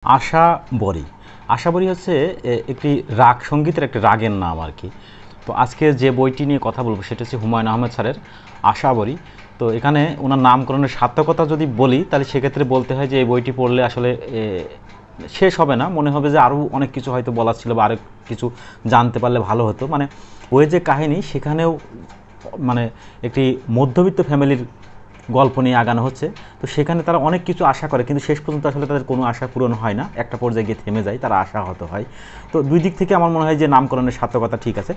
আশাবরী। আশাবরী হচ্ছে একটি রাগ সঙ্গীতের একটি রাগের নাম আর কি। তো আজকে যে বইটি নিয়ে কথা বলবো সেটা হচ্ছে হুমায়ুন আহমেদ স্যারের আশাবরী। তো এখানে ওনার নামকরণের সার্থকতা যদি বলি তাহলে সেক্ষেত্রে বলতে হয় যে এই বইটি পড়লে আসলে শেষ হবে না, মনে হবে যে আরও অনেক কিছু হয়তো বলার ছিল বা আরও কিছু জানতে পারলে ভালো হতো। মানে ওই যে কাহিনী সেখানেও মানে একটি মধ্যবিত্ত ফ্যামিলির গল্প নিয়ে আগানো হচ্ছে। তো সেখানে তারা অনেক কিছু আশা করে, কিন্তু শেষ পর্যন্ত আসলে তাদের কোনো আশা পূরণ হয় না, একটা পর্যায়ে গিয়ে থেমে যায়, তারা আশাহত হয়। তো দুই দিক থেকে আমার মনে হয় যে নামকরণের সার্থকতা ঠিক আছে।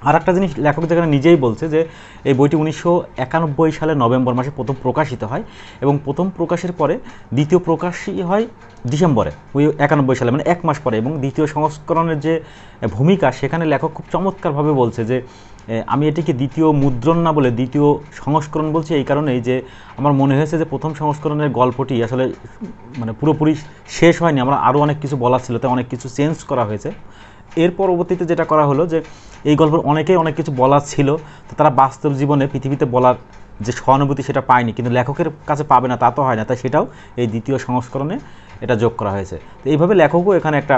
আর একটা জিনিস লেখক যেখানে নিজেই বলছে যে এই বইটি 1991 সালের নভেম্বর মাসে প্রথম প্রকাশিত হয় এবং প্রথম প্রকাশের পরে দ্বিতীয় প্রকাশই হয় ডিসেম্বরে, ওই 91 সালে, মানে এক মাস পরে। এবং দ্বিতীয় সংস্করণের যে ভূমিকা সেখানে লেখক খুব চমৎকারভাবে বলছে যে আমি এটিকে দ্বিতীয় মুদ্রণ না বলে দ্বিতীয় সংস্করণ বলছি এই কারণেই যে আমার মনে হয়েছে যে প্রথম সংস্করণের গল্পটি আসলে মানে পুরোপুরি শেষ হয়নি, আমরা আরও অনেক কিছু বলার ছিল, তাই অনেক কিছু চেঞ্জ করা হয়েছে। এর পরবর্তীতে যেটা করা হলো যে এই গল্পের অনেকেই অনেক কিছু বলার ছিল, তো তারা বাস্তব জীবনে পৃথিবীতে বলার যে সহানুভূতি সেটা পায়নি, কিন্তু লেখকের কাছে পাবে না তা তো হয় না, তাই সেটাও এই দ্বিতীয় সংস্করণে এটা যোগ করা হয়েছে। তো এইভাবে লেখকও এখানে একটা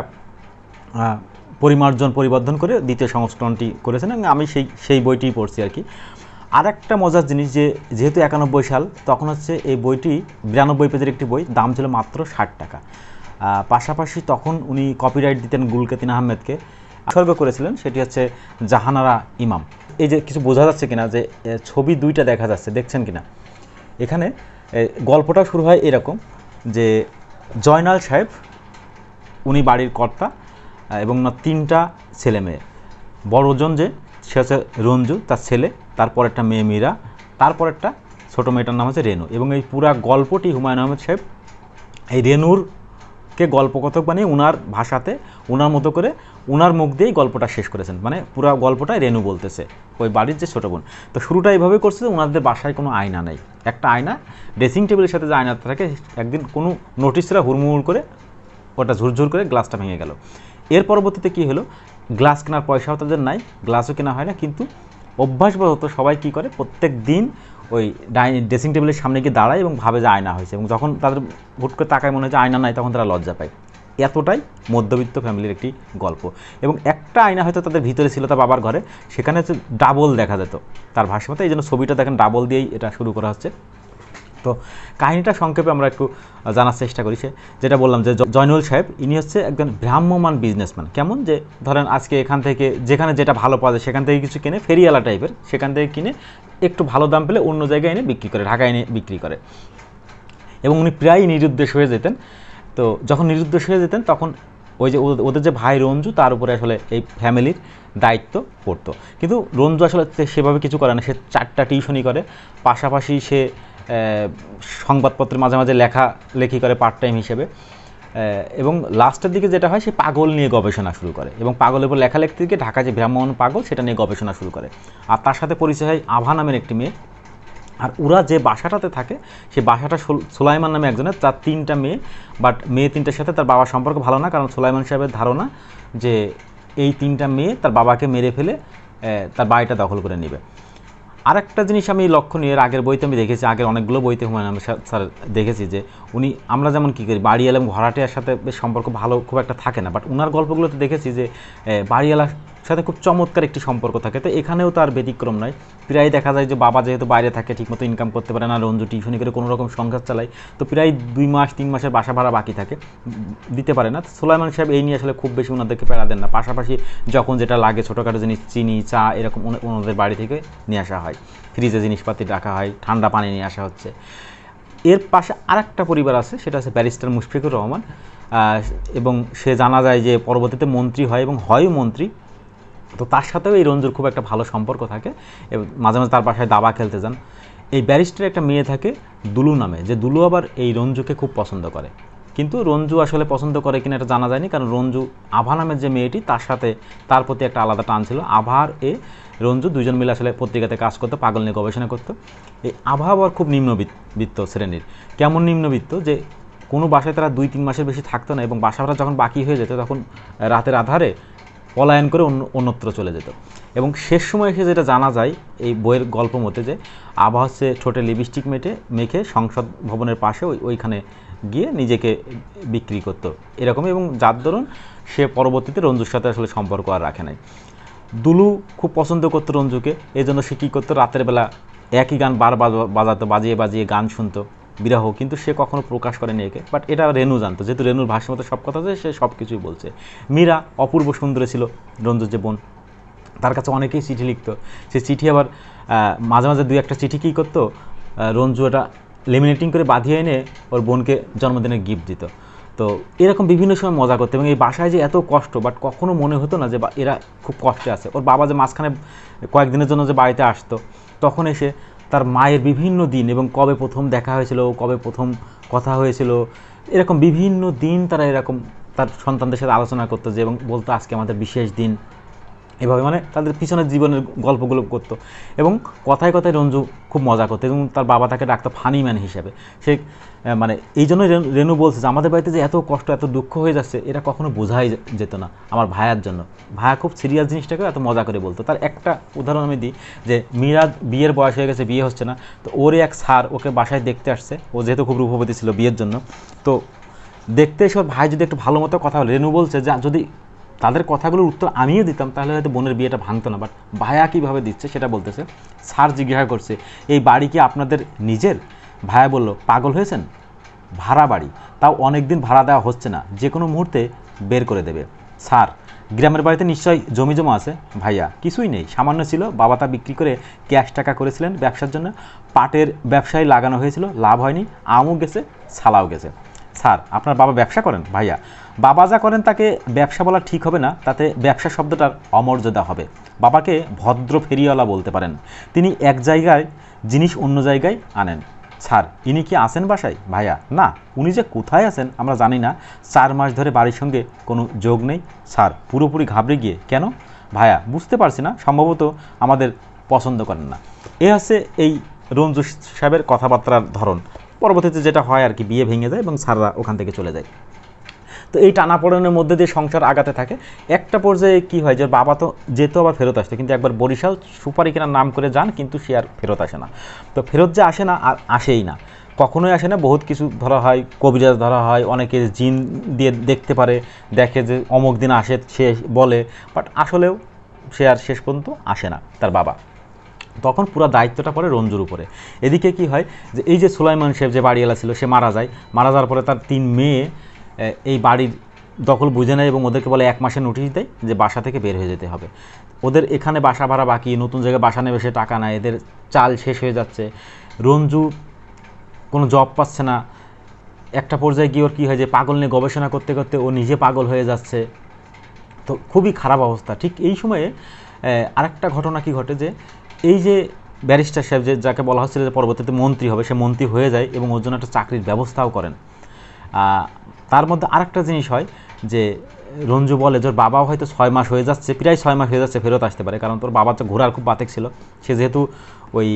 পরিবর্ধন করে দ্বিতীয় সংস্করণটি করেছেন এবং আমি সেই বইটিই পড়ছি আর কি। আর একটা মজার জিনিস যে যেহেতু 91 সাল, তখন হচ্ছে এই বইটি 92 পেজের একটি বই, দাম ছিল মাত্র 60 টাকা। পাশাপাশি তখন উনি কপিরাইট দিতেন গুলকেতিন আহমেদকে, উৎসর্গ করেছিলেন, সেটি হচ্ছে জাহানারা ইমাম। এই যে কিছু বোঝা যাচ্ছে কিনা যে ছবি দুইটা দেখা যাচ্ছে, দেখছেন কিনা? এখানে গল্পটা শুরু হয় এরকম যে জয়নাল সাহেব উনি বাড়ির কর্তা এবং তিনটা ছেলে মেয়ে। বড়জন যে সে হচ্ছে রঞ্জু, তার ছেলে, তারপর একটা মেয়ে মীরা, তারপর একটা ছোটো মেয়েটার নাম হচ্ছে রেনু। এবং এই পুরা গল্পটি হুমায়ুন আহমেদ সাহেব এই রেনুরকে গল্পকথক বানিয়ে উনার ভাষাতে উনার মতো করে উনার মুখ দিয়েই গল্পটা শেষ করেছেন। মানে পুরো গল্পটাই রেনু বলতেছে, ওই বাড়ির যে ছোটো বোন। তো শুরুটা এইভাবে করছে যে ওনাদের বাসায় কোনো আয়না নেই, একটা আয়না ড্রেসিং টেবিলের সাথে যে আয়না থাকে, একদিন কোনো নোটিশরা হুড়মুড় করে ওটা ঝুরঝুর করে গ্লাসটা ভেঙে গেল। এর পরবর্তীতে কী হলো, গ্লাস কেনার পয়সাও তাদের নাই, গ্লাসও কেনা হয় না, কিন্তু অভ্যাসবশত সবাই কী করে প্রত্যেক দিন ওই ড্রেসিং টেবিলের সামনে গিয়ে দাঁড়ায় এবং ভাবে যে আয়না হয়েছে, এবং যখন তাদের হুট করে তাকায় মনে হয় যে আয়না নাই, তখন তারা লজ্জা পায়। এতটাই মধ্যবিত্ত ফ্যামিলির একটি গল্প। এবং একটা আয়না হয়তো তাদের ভিতরে ছিল তার বাবার ঘরে, সেখানে হচ্ছে ডাবল দেখা যেত তার ভাষ্যমতে, এই জন্য ছবিটা দেখেন ডাবল দিয়েই এটা শুরু করা হচ্ছে। তো কাহিনীটা সংক্ষেপে আমরা একটু জানার চেষ্টা করি। যেটা বললাম যে জয়নুল সাহেব ইনি হচ্ছে একজন ভ্রাম্যমান বিজনেসম্যান। কেমন যে ধরেন আজকে এখান থেকে যেখানে যেটা ভালো পাওয়া যায় সেখান থেকে কিছু কিনে, ফেরিওয়ালা টাইপের, সেখান থেকে কিনে একটু ভালো দাম পেলে অন্য জায়গায় এনে বিক্রি করে, ঢাকায় এনে বিক্রি করে। এবং উনি প্রায়ই নিরুদ্দেশ হয়ে যেতেন। তো যখন নিরুদ্দেশ হয়ে যেতেন তখন ওই যে ওদের যে ভাই রঞ্জু, তার উপরে আসলে এই ফ্যামিলির দায়িত্ব পড়তো। কিন্তু রঞ্জু আসলে সেভাবে কিছু করে না, সে 4টা টিউশনি করে, পাশাপাশি সে সংবাদপত্রের মাঝে মাঝে লেখালেখি করে পার্ট টাইম হিসেবে। এবং লাস্টের দিকে যেটা হয়, সে পাগল নিয়ে গবেষণা শুরু করে এবং পাগলের উপর লেখালেখি থেকে ঢাকা যে ভ্রাম্যমান পাগল সেটা নিয়ে গবেষণা শুরু করে। আর তার সাথে পরিচয় হয় আভা নামের একটি মেয়ে। আর ওরা যে বাসাটাতে থাকে সেই বাসাটা সুলাইমান নামে একজনের, তার 3টা মেয়ে, বাট মেয়ে 3টার সাথে তার বাবার সম্পর্ক ভালো না, কারণ সুলাইমান সাহেবের ধারণা যে এই 3টা মেয়ে তার বাবাকে মেরে ফেলে তার বাড়িটা দখল করে নেবে। আরেকটা জিনিস আমি লক্ষণীয়, আগের বইতে আমি দেখেছি, আগের অনেকগুলো বইতে হুমায়ুন আহমেদ স্যার দেখেছি যে উনি, আমরা যেমন কী করি বাড়িওয়ালা এবং ভাড়াটিয়ার সাথে বেশ সম্পর্ক ভালো খুব একটা থাকে না, বাট ওনার গল্পগুলোতে দেখেছি যে বাড়িওয়ালার সাথে খুব চমৎকার একটি সম্পর্ক থাকে। তো এখানেও তার ব্যতিক্রম নয়। প্রায় দেখা যায় যে বাবা যেহেতু বাইরে থাকে, ঠিকমতো ইনকাম করতে পারে না, রঞ্জু টিউশনি করে কোনো রকম সংসার চালায়, তো প্রায় 2 মাস 3 মাসের বাসা ভাড়া বাকি থাকে, দিতে পারে না। সুলাইমান সাহেব এই নিয়ে আসলে খুব বেশি ওনাদেরকে প্যারা দেন না। পাশাপাশি যখন যেটা লাগে ছোটোখাটো জিনিস, চিনি, চা, এরকম ওনাদের বাড়ি থেকে নিয়ে আসা হয়, ফ্রিজে জিনিসপাতি রাখা হয়, ঠান্ডা পানি নিয়ে আসা হচ্ছে। এর পাশে আরেকটা পরিবার আছে, সেটা হচ্ছে ব্যারিস্টার মুশফিকুর রহমান, এবং সে জানা যায় যে পরবর্তীতে মন্ত্রী হয় এবং হয়ও মন্ত্রী। তো তার সাথেও এই রঞ্জুর খুব একটা ভালো সম্পর্ক থাকে, মাঝে মাঝে তার বাসায় দাবা খেলতে যান। এই ব্যারিস্টারের একটা মেয়ে থাকে দুলু নামে, যে দুলু আবার এই রঞ্জুকে খুব পছন্দ করে, কিন্তু রঞ্জু আসলে পছন্দ করে কিনা এটা জানা যায়নি, কারণ রঞ্জু আভা নামের যে মেয়েটি তার সাথে তার প্রতি একটা আলাদা টান ছিল। আভার রঞ্জু দুজন মিলে আসলে পত্রিকাতে কাজ করতো, পাগল নিয়ে গবেষণা করতো। এই আভা আবার খুব নিম্নবিত্ত শ্রেণীর। কেমন নিম্নবিত্ত যে কোনো বাসায় তারা 2-3 মাসের বেশি থাকতো না, এবং বাসা ভাড়া যখন বাকি হয়ে যেত তখন রাতের আধারে পলায়ন করে অন্যত্র চলে যেত। এবং শেষ সময় এসে যেটা জানা যায় এই বইয়ের গল্প মতে, যে আভা হচ্ছে ঠোঁটে লিপস্টিক মেখে সংসদ ভবনের পাশে ওইখানে গিয়ে নিজেকে বিক্রি করতো এরকমই, এবং যার দরুন সে পরবর্তীতে রঞ্জুর সাথে আসলে সম্পর্ক আর রাখে নাই। দুলু খুব পছন্দ করতো রঞ্জুকে, এই জন্য সে কী করতো, রাতের বেলা একই গান বার বাজাতো, বাজিয়ে বাজিয়ে গান শুনতো বিরহ, কিন্তু সে কখনো প্রকাশ করেনি একে। বাট এটা রেনু জানতো, যেহেতু রেনুর ভাষ্যমতো সব কথা আছে, সে সব কিছুই বলছে। মীরা অপূর্ব সুন্দরী ছিল, রঞ্জুর যে বোন, তার কাছে অনেকেই চিঠি লিখতো। সে চিঠি আবার মাঝে মাঝে দুই একটা চিঠি কী করতো, রঞ্জু এটা লেমিনেটিং করে বাঁধিয়ে এনে ওর বোনকে জন্মদিনে গিফট দিত। তো এরকম বিভিন্ন সময় মজা করতো, এবং এই বাসায় যে এত কষ্ট, বাট কখনো মনে হতো না যে এরা খুব কষ্টে আছে। ওর বাবা যে মাঝখানে কয়েকদিনের জন্য যে বাড়িতে আসতো, তখন এসে তার মায়ের বিভিন্ন দিন, এবং কবে প্রথম দেখা হয়েছিল, কবে প্রথম কথা হয়েছিল, এরকম বিভিন্ন দিন তারা এরকম তার সন্তানদের সাথে আলোচনা করতো, যে এবং বলতো আজকে আমাদের বিশেষ দিন, এভাবে মানে তাদের পিছনের জীবনের গল্পগুলো করতো। এবং কথায় কথায় রঞ্জু খুব মজা করতো, এবং তার বাবা তাকে ডাকতো ফানি ম্যান হিসেবে। সে মানে এই জন্যই রেনু বলছে যে আমাদের বাড়িতে যে এত কষ্ট, এত দুঃখ হয়ে যাচ্ছে, এটা কখনো বোঝাই যেত না আমার ভাইয়ার জন্য। ভাইয়া খুব সিরিয়াস জিনিসটাকে এত মজা করে বলতো। তার একটা উদাহরণ আমি দিই, যে মীরা বিয়ের বয়স হয়ে গেছে, বিয়ে হচ্ছে না, তো ওরই এক স্যার ওকে বাসায় দেখতে আসছে, ও যেহেতু খুব রূপবতী ছিল বিয়ের জন্য, তো দেখতে এসে ওর ভাই যদি একটু ভালো মতো কথা বলে, রেনু বলছে যে যদি তাদের কথাগুলোর উত্তর আমিও দিতাম তাহলে হয়তো বোনের বিয়েটা ভাঙতো না। বাট ভাইয়া কীভাবে দিচ্ছে সেটা বলতেছে। স্যার জিজ্ঞাসা করছে এই বাড়ি কি আপনাদের নিজের? ভাইয়া বলল পাগল হয়েছেন, ভাড়া বাড়ি, তাও অনেক দিন ভাড়া দেওয়া হচ্ছে না, যে কোনো মুহূর্তে বের করে দেবে। স্যার গ্রামের বাড়িতে নিশ্চয়ই জমি জমা আছে? ভাইয়া কিছুই নেই, সামান্য ছিল, বাবা তা বিক্রি করে ক্যাশ টাকা করেছিলেন ব্যবসার জন্য, পাটের ব্যবসায় লাগানো হয়েছিল, লাভ হয়নি, আমও গেছে, ছালাও গেছে। স্যার আপনার বাবা ব্যবসা করেন? ভাইয়া বাবা যা করেন তাকে ব্যবসা বলা ঠিক হবে না, তাতে ব্যবসা শব্দটার অমর্যাদা হবে। বাবাকে ভদ্র ফেরিওয়ালা বলতে পারেন, তিনি এক জায়গায় জিনিস অন্য জায়গায় আনেন। স্যার ইনি কি আছেন বাসায়? ভাইয়া না, উনি যে কোথায় আছেন আমরা জানি না, 4 মাস ধরে বাড়ির সঙ্গে কোনো যোগ নেই। স্যার পুরোপুরি ঘাবড়ে গিয়ে, কেন? ভাইয়া বুঝতে পারছি না, সম্ভবত আমাদের পছন্দ করেন না। এ হচ্ছে এই রঞ্জু সাহেবের কথাবার্তার ধরন। পরবর্তীতে যেটা হয় আর কি, বিয়ে ভেঙে যায় এবং স্যাররা ওখান থেকে চলে যায়। তো এই টানাপোড়েনের মধ্যে দিয়ে সংসার আগাতে থাকে। একটা পর্যায়ে কি হয়, যে বাবা তো যেত আবার ফেরত আসতো, কিন্তু একবার বরিশাল সুপারি কেনার নাম করে যান, কিন্তু সে আর ফেরত আসে না। তো ফেরত যে আসে না, আর আসেই না, কখনোই আসে না। বহুত কিছু ধরা হয়, কবিরাজ ধরা হয়, অনেকে জিন দিয়ে দেখতে পারে, দেখে যে অমুক দিন আসে, সে বলে, বাট আসলেও সে আর শেষ পর্যন্ত আসে না তার বাবা। তখন পুরো দায়িত্বটা পড়ে রঞ্জুর উপরে। এদিকে কি হয়, যে এই যে সুলাইমান সাহেব যে বাড়িওয়ালা ছিল, সে মারা যায়। মারা যাওয়ার পরে তার 3 মেয়ে এই বাড়ির দখল বুঝে নেয়, এবং ওদেরকে বলে 1 মাসের নোটিশ দেয় যে বাসা থেকে বের হয়ে যেতে হবে। ওদের এখানে বাসা ভাড়া বাকি, নতুন জায়গায় বাসা নেবে, সে টাকা নেয়, এদের চাল শেষ হয়ে যাচ্ছে, রঞ্জু কোনো জব পাচ্ছে না। একটা পর্যায়ে গিয়ে ওর কী হয়, যে পাগল নিয়ে গবেষণা করতে করতে ও নিজে পাগল হয়ে যাচ্ছে। তো খুবই খারাপ অবস্থা। ঠিক এই সময়ে আরেকটা ঘটনা কি ঘটে, যে এই যে ব্যারিস্টার সাহেব, যে যাকে বলা হচ্ছিল যে পরবর্তীতে মন্ত্রী হবে, সে মন্ত্রী হয়ে যায় এবং ওর জন্য একটা চাকরির ব্যবস্থাও করেন। তার মধ্যে আরেকটা জিনিস হয়, যে রঞ্জু বলে যে ওর বাবাও হয়তো 6 মাস হয়ে যাচ্ছে, প্রায় 6 মাস হয়ে যাচ্ছে, ফেরত আসতে পারে, কারণ তোর বাবা তো ঘোরার খুব বাতেক ছিল। সে যেহেতু ওই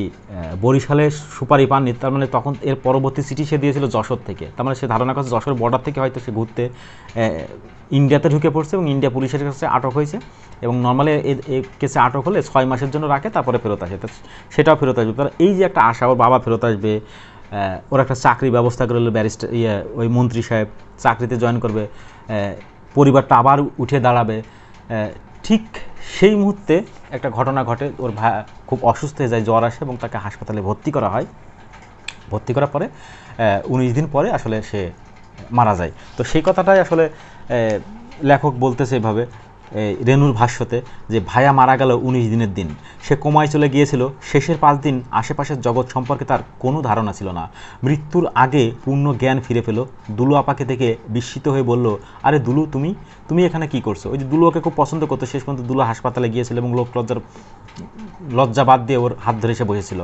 বরিশালে সুপারি পাননি, তার মানে তখন এর পরবর্তী সিটি সে দিয়েছিল যশোর থেকে, তার মানে সে ধারণা করছে যশোর বর্ডার থেকে হয়তো সে ঘুরতে ইন্ডিয়াতে ঢুকে পড়ছে, এবং ইন্ডিয়া পুলিশের কাছে আটক হয়েছে। এবং নর্মালি এই কেসে আটক হলে 6 মাসের জন্য রাখে, তারপরে ফেরত আসে, তো সেটাও ফেরত আসবে। তার এই যে একটা আশা, ওর বাবা ফেরত আসবে, ওর একটা চাকরি ব্যবস্থা করে ব্যারিস্টার ওই মন্ত্রী সাহেব চাকরিতে জয়েন করবে, পরিবারটা আবার উঠে দাঁড়াবে। ঠিক সেই মুহূর্তে একটা ঘটনা ঘটে, ওর ভাই খুব অসুস্থ হয়ে যায়, জ্বর আসে, এবং তাকে হাসপাতালে ভর্তি করা হয়। ভর্তি করার পরে 19 দিন পরে আসলে সে মারা যায়। তো সেই কথাটাই আসলে লেখক বলতেছে এভাবে রেনুর ভাষ্যতে, যে ভাইয়া মারা গেল 19 দিনের দিন, সে কোমায় চলে গিয়েছিল। শেষের 5 দিন আশেপাশের জগৎ সম্পর্কে তার কোনো ধারণা ছিল না। মৃত্যুর আগে পূর্ণ জ্ঞান ফিরে পেল। দুলু আপাকে দেখে বিস্মিত হয়ে বলল, আরে দুলু, তুমি এখানে কি করছো? ওই যে দুলু ওকে খুব পছন্দ করতো, শেষ পর্যন্ত দুলু হাসপাতালে গিয়েছিল এবং লোক লজ্জা বাদ দিয়ে ওর হাত ধরে এসে বসেছিল।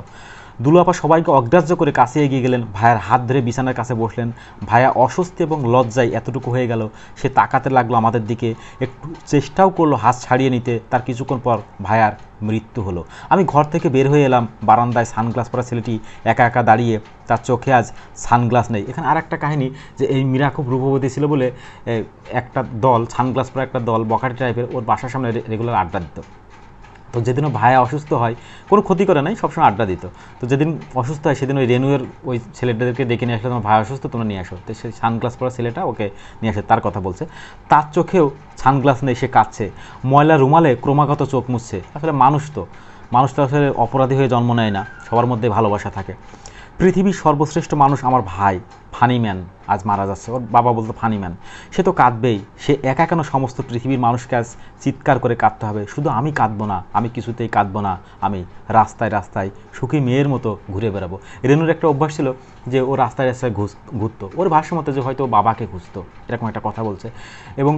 দুলু আপা সবাইকে অগ্রাহ্য করে কাছে এগিয়ে গেলেন, ভাইয়ার হাত ধরে বিছানার কাছে বসলেন। ভাইয়া অস্বস্তি এবং লজ্জায় এতটুকু হয়ে গেল, সে তাকাতে লাগলো আমাদের দিকে, একটু চেষ্টাও করলো হাত ছাড়িয়ে নিতে। তার কিছুক্ষণ পর ভাইয়ার মৃত্যু হলো। আমি ঘর থেকে বের হয়ে এলাম, বারান্দায় সানগ্লাস পরা ছেলেটি একা একা দাঁড়িয়ে, তার চোখে আজ সানগ্লাস নেই। এখানে আর একটা কাহিনী, যে এই মীরা খুব রূপবতী ছিল বলে একটা দল, সানগ্লাস পরা একটা দল, বখাটে টাইপের, ওর বাসার সামনে রেগুলার আড্ডা দিত। তো যেদিনও ভাইয়া অসুস্থ হয়, কোনো ক্ষতি করে নাই, সবসময় আড্ডা দিত। তো যেদিন অসুস্থ হয় সেদিন ওই রেনুয়ের ওই ছেলেটাদেরকে ডেকে নিয়ে আসলে, তোমার ভাই অসুস্থ, তোমরা নিয়ে আসো। তো সেই সানগ্লাস পরা ছেলেটা ওকে নিয়ে আসে, তার কথা বলছে। তার চোখেও সানগ্লাস নেই, সে কাঁদছে, ময়লা রুমালে ক্রমাগত চোখ মুছছে। আসলে মানুষ তো আসলে অপরাধী হয়ে জন্ম নেয় না, সবার মধ্যে ভালোবাসা থাকে। পৃথিবীর সর্বশ্রেষ্ঠ মানুষ আমার ভাই ফানিম্যান আজ মারা যাচ্ছে। ওর বাবা বলতো ফানিম্যান, সে তো কাঁদবেই, সে একা কেন সমস্ত পৃথিবীর মানুষকে আজ চিৎকার করে কাঁদতে হবে? শুধু আমি কাঁদবো না, আমি কিছুতেই কাঁদবো না, আমি রাস্তায় রাস্তায় সুখী মেয়ের মতো ঘুরে বেড়াবো। রেনুর একটা অভ্যাস ছিল যে ও রাস্তায় রাস্তায় ঘুরতো, ওর ভাষ্য মতো যে হয়তো বাবাকে খুঁজতো, এরকম একটা কথা বলছে। এবং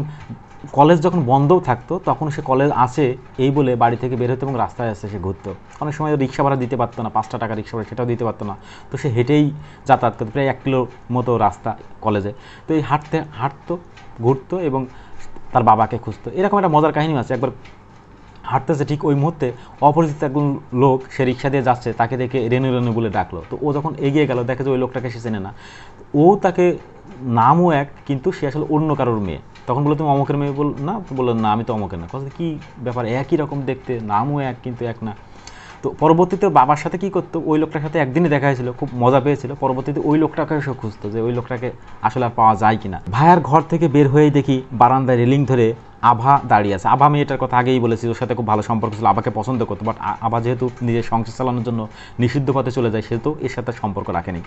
কলেজ যখন বন্ধও থাকতো তখন সে কলেজ আসে এই বলে বাড়ি থেকে বের হতো এবং রাস্তায় আসে সে ঘুরতো। অনেক সময় রিক্সা ভাড়া দিতে পারতো না, 5টা টাকা রিক্সা ভাড়া সেটাও দিতে পারতো না, তো সে হেঁটেই যাতায়াত করতো, প্রায় 1 কিলো মতো রাস্তা কলেজে। তো এই হাঁটতো, ঘুরতো এবং তার বাবাকে খুঁজতো। এরকম একটা মজার কাহিনী আছে। একবার হাঁটতেছে, ঠিক ওই মুহূর্তে অপরিচিত একজন লোক, সে রিক্সা দিয়ে যাচ্ছে, তাকে দেখে রেনু রেনু বলে ডাকলো। তো ও যখন এগিয়ে গেল, দেখে যে ওই লোকটাকে সে চেনে না। ও তাকে, নামও এক, কিন্তু সে আসলে অন্য কারোর মেয়ে। তখন বললো তুমি অমুকের মেয়ে? না, তো বললো না, আমি তো অমুকের না। কথা কী ব্যাপার, একই রকম দেখতে, নামও এক কিন্তু এক না। তো পরবর্তীতে বাবার সাথে কী করতো, ওই লোকটার সাথে একদিনই দেখা হয়েছিল, খুব মজা পেয়েছিল। পরবর্তীতে ওই লোকটাকে সে খুঁজতো যে ওই লোকটাকে আসলে আর পাওয়া যায় কিনা। ভাইয়ার ঘর থেকে বের হয়েই দেখি বারান্দায় রেলিং ধরে আভা দাঁড়িয়ে আছে। আভা মেয়েটার কথা আগেই বলেছি, ওর সাথে খুব ভালো সম্পর্ক ছিল, আভাকে পছন্দ করতো। বাট আভা যেহেতু নিজের সংসার চালানোর জন্য নিষিদ্ধ পথে চলে যায়, সেহেতু এর সাথে সম্পর্ক রাখেনি।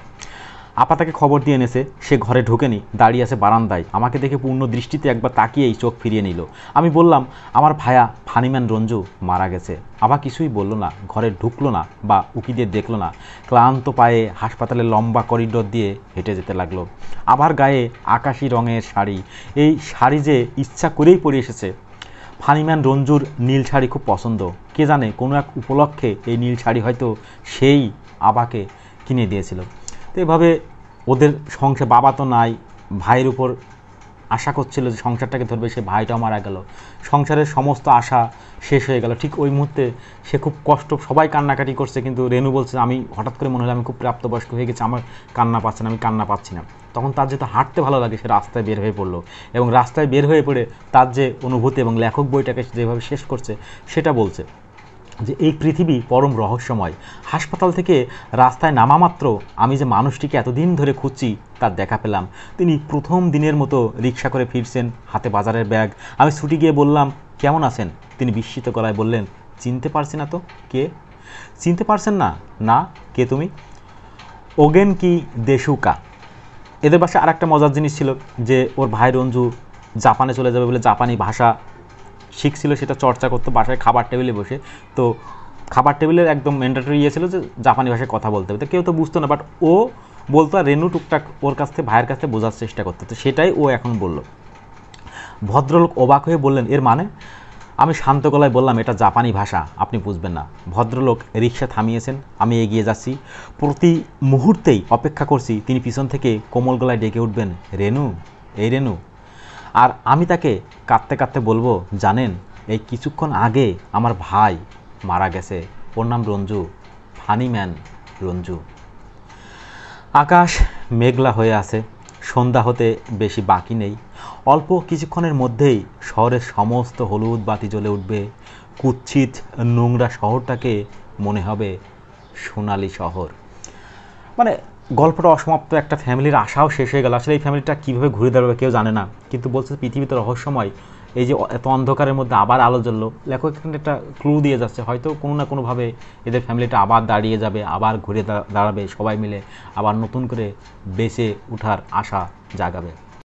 আপা তাকে খবর দিয়ে এনেছে, সে ঘরে ঢোকেনি, দাঁড়িয়ে আছে বারান্দায়। আমাকে দেখে পূর্ণ দৃষ্টিতে একবার তাকিয়েই চোখ ফিরিয়ে নিল। আমি বললাম আমার ভাইয়া ফানিম্যান রঞ্জু মারা গেছে। আভা কিছুই বলল না, ঘরে ঢুকলো না বা উকি দিয়ে দেখলো না। ক্লান্ত পায়ে হাসপাতালের লম্বা করিডোর দিয়ে হেঁটে যেতে লাগলো। আবার গায়ে আকাশি রঙের শাড়ি, এই শাড়ি যে ইচ্ছা করেই পরে এসেছে। ফানিম্যান রঞ্জুর নীল শাড়ি খুব পছন্দ, কে জানে কোনো এক উপলক্ষে এই নীল শাড়ি হয়তো সেই আবাকে কিনে দিয়েছিল। তো এভাবে ওদের সংসার, বাবা তো নাই, ভাইয়ের উপর আশা করছিল যে সংসারটাকে ধরবে, সে ভাইটাও মারা গেল, সংসারের সমস্ত আশা শেষ হয়ে গেল। ঠিক ওই মুহূর্তে সে খুব কষ্ট, সবাই কান্নাকাটি করছে, কিন্তু রেনু বলছে আমি হঠাৎ করে মনে হলো আমি খুব প্রাপ্তবয়স্ক হয়ে গেছি, আমার কান্না পাচ্ছে না, আমি কান্না পাচ্ছি না। তখন তার যেহেতু হাঁটতে ভালো লাগে, সে রাস্তায় বের হয়ে পড়লো এবং রাস্তায় বের হয়ে পড়ে তার যে অনুভূতি এবং লেখক বইটাকে যেভাবে শেষ করছে সেটা বলছে যে এই পৃথিবী পরম রহস্যময়। হাসপাতাল থেকে রাস্তায় নামা মাত্র আমি যে মানুষটিকে এতদিন ধরে খুঁজছি তার দেখা পেলাম। তিনি প্রথম দিনের মতো রিক্সা করে ফিরছেন, হাতে বাজারের ব্যাগ। আমি ছুটি গিয়ে বললাম কেমন আছেন? তিনি বিস্মিত গলায় বললেন চিনতে পারছি না তো। কে? চিনতে পারছেন না? না। কে তুমি? ওগেন কি দেশুকা। এদের বাসায় আর একটা মজার জিনিস ছিল যে ওর ভাই রঞ্জু জাপানে চলে যাবে বলে জাপানি ভাষা শিখছিল, সেটা চর্চা করতো বাসায় খাবার টেবিলে বসে। তো খাবার টেবিলের একদম ম্যান্ডেটরি ছিল যে জাপানি ভাষায় কথা বলতে হবে। তো কেউ তো বুঝতো না, বাট ও বলতো আর রেনু টুকটাক ওর কাছ থেকে, ভাইয়ের কাছ থেকে বোঝার চেষ্টা করতো। তো সেটাই ও এখন বলল। ভদ্রলোক অবাক হয়ে বললেন এর মানে? আমি শান্ত গলায় বললাম এটা জাপানি ভাষা, আপনি বুঝবেন না। ভদ্রলোক রিক্সা থামিয়েছেন, আমি এগিয়ে যাচ্ছি, প্রতি মুহূর্তেই অপেক্ষা করছি তিনি পিছন থেকে কোমল গলায় ডেকে উঠবেন রেনু, এই রেনু। আর আমি তাকে কাঁদতে কাঁদতে বলবো জানেন এই কিছুক্ষণ আগে আমার ভাই মারা গেছে, ওর নাম রঞ্জু, ফানিম্যান রঞ্জু। আকাশ মেঘলা হয়ে আছে, সন্ধ্যা হতে বেশি বাকি নেই। অল্প কিছুক্ষণের মধ্যেই শহরের সমস্ত হলুদ বাতি জ্বলে উঠবে। কুৎসিত নোংরা শহরটাকে মনে হবে সোনালি শহর। মানে গল্পটা অসমাপ্ত, একটা ফ্যামিলির আশাও শেষ হয়ে গেল। আসলে এই ফ্যামিলিটা কীভাবে ঘুরে দাঁড়াবে কেউ জানে না, কিন্তু বলছে পৃথিবীতে রহস্যময়। এই যে এত অন্ধকারের মধ্যে আবার আলো জ্বললো, লেখক এখানে একটা ক্লু দিয়ে যাচ্ছে হয়তো কোনো না কোনোভাবে এদের ফ্যামিলিটা আবার দাঁড়িয়ে যাবে, আবার ঘুরে দাঁড়াবে, সবাই মিলে আবার নতুন করে বেঁচে ওঠার আশা জাগাবে।